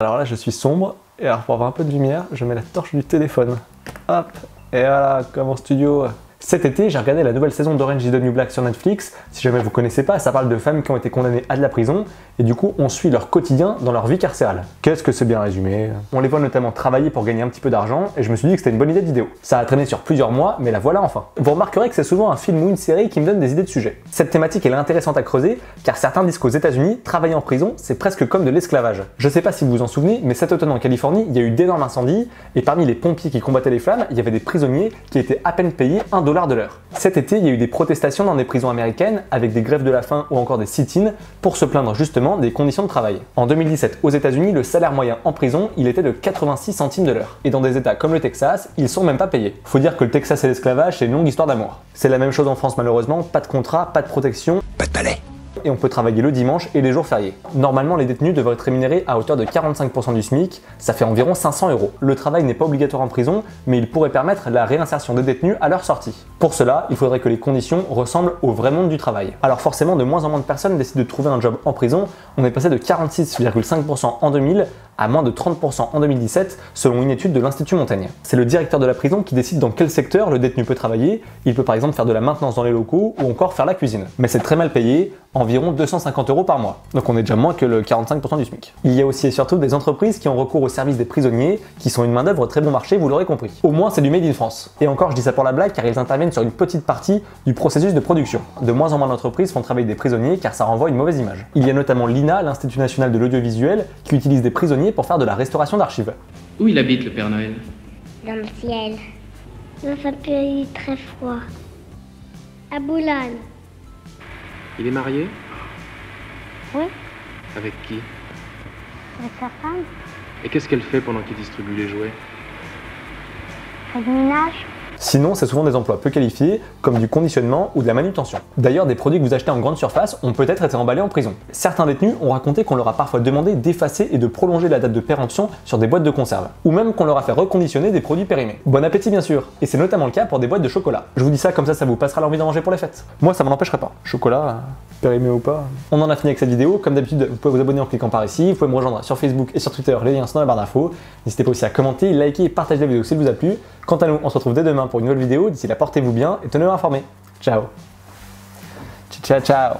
Alors là, je suis sombre, et alors pour avoir un peu de lumière, je mets la torche du téléphone. Hop, et voilà, comme en studio. Cet été, j'ai regardé la nouvelle saison d'Orange is the New Black sur Netflix. Si jamais vous connaissez pas, ça parle de femmes qui ont été condamnées à de la prison et du coup, on suit leur quotidien dans leur vie carcérale. Qu'est-ce que c'est bien résumé. On les voit notamment travailler pour gagner un petit peu d'argent et je me suis dit que c'était une bonne idée de vidéo. Ça a traîné sur plusieurs mois, mais la voilà enfin. Vous remarquerez que c'est souvent un film ou une série qui me donne des idées de sujets. Cette thématique elle est intéressante à creuser car certains disent qu'aux États-Unis, travailler en prison, c'est presque comme de l'esclavage. Je sais pas si vous vous en souvenez, mais cet automne en Californie, il y a eu d'énormes incendies et parmi les pompiers qui combattaient les flammes, il y avait des prisonniers qui étaient à peine payés $1 de l'heure. Cet été, il y a eu des protestations dans des prisons américaines avec des grèves de la faim ou encore des sit-ins pour se plaindre justement des conditions de travail. En 2017, aux États-Unis, le salaire moyen en prison, il était de 86 centimes de l'heure. Et dans des États comme le Texas, ils sont même pas payés. Faut dire que le Texas et l'esclavage, c'est une longue histoire d'amour. C'est la même chose en France malheureusement, pas de contrat, pas de protection, pas de palais. Et on peut travailler le dimanche et les jours fériés. Normalement, les détenus devraient être rémunérés à hauteur de 45% du SMIC, ça fait environ 500 €. Le travail n'est pas obligatoire en prison, mais il pourrait permettre la réinsertion des détenus à leur sortie. Pour cela, il faudrait que les conditions ressemblent au vrai monde du travail. Alors forcément, de moins en moins de personnes décident de trouver un job en prison. On est passé de 46,5% en 2000 à moins de 30% en 2017, selon une étude de l'Institut Montaigne. C'est le directeur de la prison qui décide dans quel secteur le détenu peut travailler. Il peut par exemple faire de la maintenance dans les locaux ou encore faire la cuisine. Mais c'est très mal payé, environ 250 € par mois. Donc on est déjà moins que le 45% du SMIC. Il y a aussi et surtout des entreprises qui ont recours au service des prisonniers, qui sont une main-d'œuvre très bon marché, vous l'aurez compris. Au moins c'est du made in France. Et encore je dis ça pour la blague car ils interviennent sur une petite partie du processus de production. De moins en moins d'entreprises font travailler des prisonniers car ça renvoie une mauvaise image. Il y a notamment l'INA, l'Institut National de l'Audiovisuel, qui utilise des prisonniers pour faire de la restauration d'archives. Où il habite le Père Noël? Dans le ciel. Dans un pays très froid. À Boulogne. Il est marié? Oui, Avec qui? avec sa femme. Et qu'est-ce qu'elle fait pendant qu'il distribue les jouets? Fait du ménage. Sinon, c'est souvent des emplois peu qualifiés, comme du conditionnement ou de la manutention. D'ailleurs, des produits que vous achetez en grande surface ont peut-être été emballés en prison. Certains détenus ont raconté qu'on leur a parfois demandé d'effacer et de prolonger la date de péremption sur des boîtes de conserve, ou même qu'on leur a fait reconditionner des produits périmés. Bon appétit bien sûr, et c'est notamment le cas pour des boîtes de chocolat. Je vous dis ça comme ça vous passera l'envie d'en manger pour les fêtes. Moi, ça m'en empêcherait pas. Chocolat, périmé ou pas. On en a fini avec cette vidéo. Comme d'habitude, vous pouvez vous abonner en cliquant par ici. Vous pouvez me rejoindre sur Facebook et sur Twitter, les liens sont dans la barre d'infos. N'hésitez pas aussi à commenter, liker et partager la vidéo si elle vous a plu. Quant à nous, on se retrouve dès demain pour une nouvelle vidéo. D'ici là, portez-vous bien et tenez-vous informés. Ciao. Ciao, ciao.